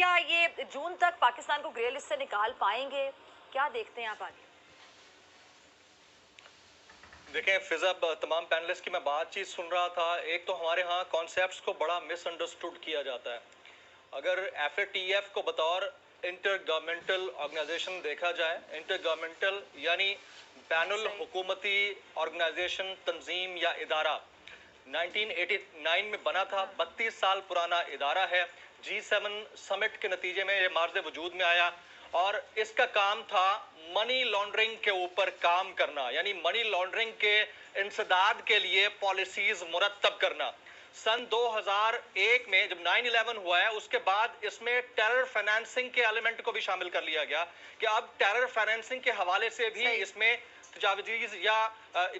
क्या ये जून तक पाकिस्तान को ग्रे लिस्ट से निकाल पाएंगे? क्या देखते हैं आप आगे? देखें फिजा, तमाम पैनलिस्ट की मैं बातचीत सुन रहा था। एक तो हमारे यहाँ कॉन्सेप्ट्स को बड़ा मिसअंडरस्टूड किया जाता है। अगर एफएटीएफ को बतौर इंटर गवर्नमेंटल ऑर्गेनाइजेशन देखा जाए, इंटर गवर्नमेंटल यानी बैनुल हुकूमती ऑर्गेनाइजेशन, तंजीम या इदारा, 1989 में बना था, 32 साल पुराना इदारा है। G7 समिट के नतीजे में ये मार्ज़े वजूद में आया और इसका काम था मनी लॉन्ड्रिंग के ऊपर काम करना, यानी मनी लॉन्ड्रिंग के इंसदाद के लिए पॉलिसीज मुरतब करना। सन 2001 में जब 9/11 हुआ है, उसके बाद इसमें टेरर फाइनेंसिंग के एलिमेंट को भी शामिल कर लिया गया कि अब टेरर फाइनेंसिंग के हवाले से भी इसमें तजावीज़ या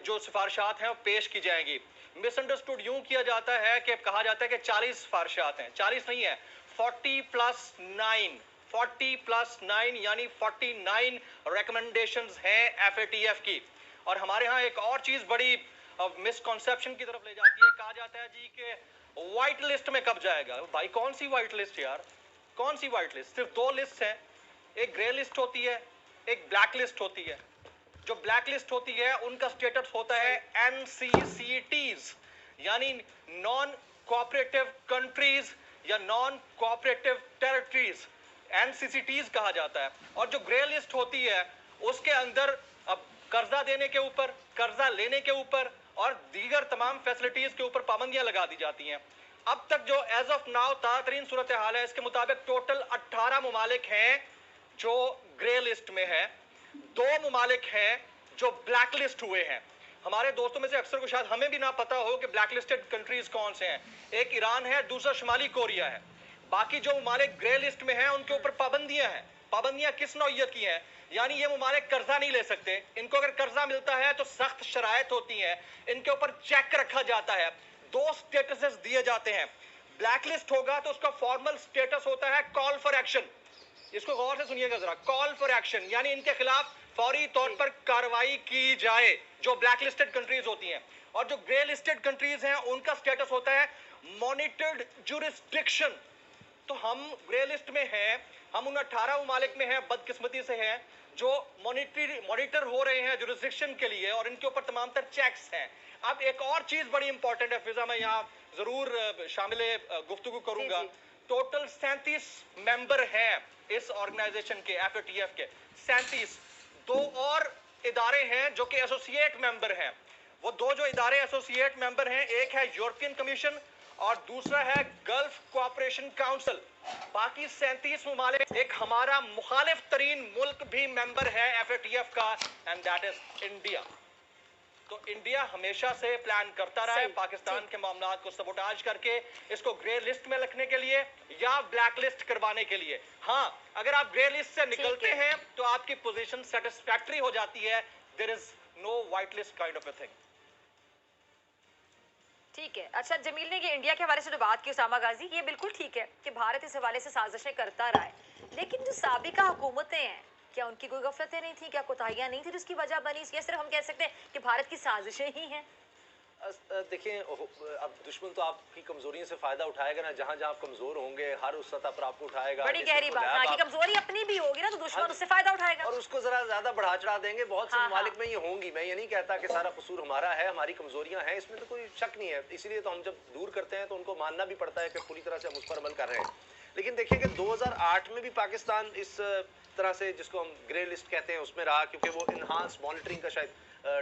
जो सिफारिशात हैं वो पेश की जाएंगी। मिसअंडरस्टूड यूं किया जाता है कि कहा जाता है कि 40 सिफारिशात हैं। 40 नहीं है, 40+9 यानी 49 रिकमेंडेशंस हैं एफएटीएफ की। और हमारे यहाँ एक और चीज बड़ी मिसकॉन्सेप्शन की तरफ ले जाती है। कहा जाता है जी कि व्हाइट लिस्ट में कब जाएगा। भाई कौन सी व्हाइट लिस्ट यार, कौन सी व्हाइट लिस्ट? सिर्फ दो लिस्ट हैं, एक ग्रे लिस्ट होती है, एक ब्लैक लिस्ट होती है। जो ब्लैक लिस्ट होती है उनका स्टेटस होता है एनसीसीटीज, यानी नॉन कोऑपरेटिव कंट्रीज या नॉन कोऑपरेटिव टेरिटरीज, एनसीसीटीज कहा जाता है। और जो ग्रे लिस्ट होती है उसके अंदर अब कर्जा देने के ऊपर, कर्जा लेने के ऊपर और दीगर तमाम फैसिलिटीज के ऊपर पाबंदियां लगा दी जाती हैं। अब तक जो एज ऑफ नाउ ताज़ा सूरत हाल है, इसके मुताबिक टोटल 18 ममालिक हैं जो ग्रे लिस्ट में है, 2 ममालिक हैं जो ब्लैक लिस्ट हुए हैं। हमारे दोस्तों में से अक्सर को शायद हमें भी ना पता हो कि ब्लैक लिस्टेड कंट्रीज कौन से हैं। एक ईरान है, दूसरा शुमाली कोरिया है। बाकी जो ममालिक ग्रे लिस्ट में हैं उनके ऊपर पाबंदियां हैं। पाबंदियां किस नौइयत की हैं? यानी ये ममालिक कर्जा नहीं ले सकते, इनको अगर कर्जा मिलता है तो सख्त शराइत होती हैं, इनके ऊपर चेक रखा जाता है, 2 स्टेटसेस दिए जाते हैं। ब्लैक लिस्ट होगा तो उसका फॉर्मल स्टेटस होता है कॉल फॉर एक्शन। इसको गौर से सुनिएगा जरा, कॉल फॉर एक्शन यानी इनके खिलाफ फौरी तौर पर कार्रवाई की जाए, जो ब्लैक लिस्टेड कंट्रीज होती हैं। और जो ग्रे लिस्टेड कंट्रीज हैं उनका स्टेटस होता है मॉनिटर्ड जुरिस्डिक्शन। तो हम ग्रे लिस्ट में हैं, हम उन 18 ममालिक में हैं, बदकिस्मती से हैं, जो मॉनिटर हो रहे हैं जुरिस्डिक्शन के लिए और इनके ऊपर तमाम तर चेक्स हैं। अब एक और चीज बड़ी इंपॉर्टेंट है फिजा, मैं यहाँ जरूर शामिल गुफ्तगू करूंगा। टोटल 37 मेंबर हैं इस ऑर्गेनाइजेशन के, एफएटीएफ के 37। 2 और इदारे हैं जो कि एसोसिएट मेंबर हैं। वो 2 जो इदारे एसोसिएट मेंबर हैं, एक है यूरोपियन कमीशन और दूसरा है गल्फ कोऑपरेशन काउंसिल। बाकी 37 ममालिक, एक हमारा मुखालिफ तरीन मुल्क भी मेंबर है एफएटीएफ का, एंड दैट इज इंडिया। तो इंडिया हमेशा से प्लान करता रहा है पाकिस्तान के मामलात को सबोटाज करके इसको ग्रे लिस्ट में रखने के लिए या ब्लैक लिस्ट करवाने के लिए। हाँ, अगर आप ग्रे लिस्ट से निकलते हैं तो आपकी पोजीशन सेटिस्फैक्टरी हो जाती है। There is no white list kind of a thing. ठीक है। अच्छा, जमील ने ये इंडिया के हवाले से जो बात की उसामा गाजी, ये बिल्कुल ठीक है कि भारत इस हवाले से साजिशें करता रहा है, लेकिन जो साबिका हुकूमतें हैं, क्या उनकी कोई गफलतें नहीं थी, क्या कोताहियां नहीं थी जिसकी वजह बनी? या सिर्फ हम कह सकते हैं कि भारत की साजिशें ही हैं? देखिए, अब दुश्मन तो आपकी कमजोरियों से फायदा उठाएगा ना। जहां जहां आप कमजोर होंगे हर उस सतह पर आपको उठाएगा। बड़ी गहरी बात है कि कमजोरी अपनी भी होगी ना तो दुश्मन उससे फायदा उठाएगा और उसको जरा ज्यादा बढ़ा चढ़ा देंगे। बहुत से ममालिक में ये होंगी। मैं ये नहीं कहता कि सारा कसूर हमारा है, हमारी कमजोरियां हैं, इसमें तो कोई शक नहीं है। इसीलिए तो हम जब दूर करते हैं तो उनको मानना भी पड़ता है कि पूरी तरह से हम उस पर अमल कर रहे हैं। लेकिन देखिए कि 2008 में भी पाकिस्तान इस तरह से, जिसको हम ग्रे लिस्ट कहते हैं, उसमें रहा, क्योंकि वो इनहांस मॉनिटरिंग का शायद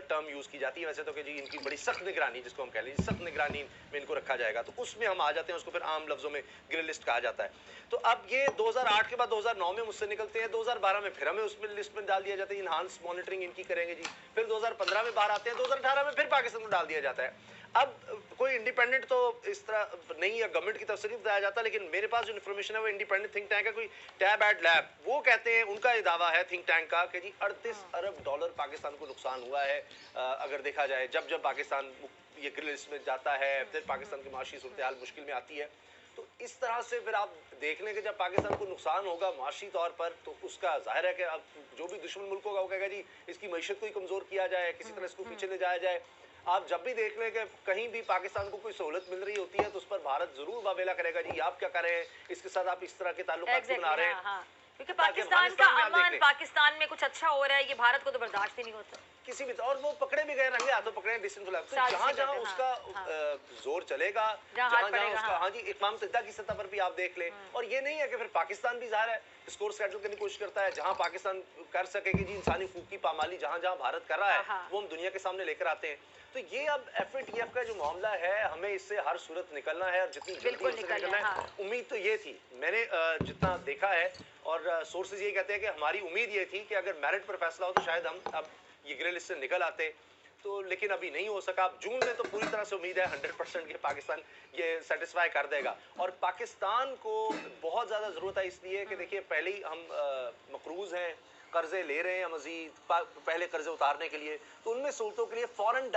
टर्म यूज की जाती है। वैसे तो कि जी इनकी बड़ी सख्त निगरानी, जिसको हम कह लीजिए सख्त निगरानी में इनको रखा जाएगा, तो उसमें हम आ जाते हैं। उसको फिर आम लफ्जों में ग्रे लिस्ट कहा जाता है। तो अब ये 2008 के बाद 2009 में मुझसे निकलते हैं, 2012 में फिर हमें उसमें लिस्ट में डाल दिया जाता है, इनहांस मॉनिटरिंग इनकी करेंगे जी। फिर 2015 में बाहर आते हैं, 2018 में फिर पाकिस्तान को डाल दिया जाता है। अब कोई इंडिपेंडेंट तो इस तरह नहीं है, गवर्नमेंट की तरफ से नहीं बताया जाता, लेकिन मेरे पास जो इन्फॉर्मेशन है वो इंडिपेंडेंट थिंक टैंक है, कोई टैब एड लैब, वो कहते हैं, उनका ये दावा है थिंक टैंक का कि जी 38 अरब डॉलर पाकिस्तान को नुकसान हुआ है। अगर देखा जाए, जब जब पाकिस्तान ये ग्रे लिस्ट में जाता है, फिर पाकिस्तान की माशी सूरत हाल मुश्किल में आती है। तो इस तरह से फिर आप देख लें कि जब पाकिस्तान को नुकसान होगा माशी तौर पर, तो उसका जाहिर है कि अब जो भी दुश्मन मुल्क होगा वो कहेगा जी इसकी मईशत को ही कमजोर किया जाए, किसी तरह इसको पीछे ले जाया जाए। आप जब भी देख लें कि कहीं भी पाकिस्तान को कोई सहूलत मिल रही होती है तो उस पर भारत जरूर वावेला करेगा, जी आप क्या कर रहे हैं, इसके साथ आप इस तरह के ताल्लुकात क्यों बना रहे हैं। हाँ, क्योंकि ताकि पाकिस्तान का अफगानिस्तान में आप देख अमन, लें, पाकिस्तान में कुछ अच्छा हो रहा है, ये भारत को तो बर्दाश्त ही नहीं होता। किसी भी, और वो पकड़े भी गए, रंगे हाथों पकड़े डिसेंट, तो साजिश जहां जहां करते हैं, उसका जोर चलेगा, जहाँ हाथ जहां जहां पड़ेगा, उसका, हाँ। हाँ जी, इकमाम तद्दा की सतह पर भी आप देख लें। और ये नहीं है कि फिर पाकिस्तान भी ज़ाहिर है स्कोर सेटल करने की कोशिश करता है, जहां पाकिस्तान कर सके कि जी इंसानी हकूक की पामाली जहां जहां भारत कर रहा है हाँ। वो हम दुनिया के सामने लेकर आते हैं। तो ये अब FATF का जो मामला है, हमें इससे हर सूरत निकलना है और जितनी जल्दी बिल्कुल हो सके निकलना है, निकलना है। हाँ। उम्मीद तो ये थी, मैंने जितना देखा है, और सोर्सेज ये कहते हैं कि हमारी उम्मीद ये थी कि अगर मेरिट पर फैसला हो तो शायद हम अब ये ग्रे लिस्ट से निकल आते, तो लेकिन अभी नहीं हो सका। जून में तो पूरी तरह से उम्मीद है 100% कि पाकिस्तान ये सेटिस्फाई कर देगा। और पाकिस्तान को बहुत ज़्यादा ज़रूरत है इसलिए कि देखिए पहले ही हम मकरूज़ हैं, कर्जे ले रहे हैं मजीद, पहले कर्जे उतारने के लिए, तो उनमें सहूलतों के लिए फौरन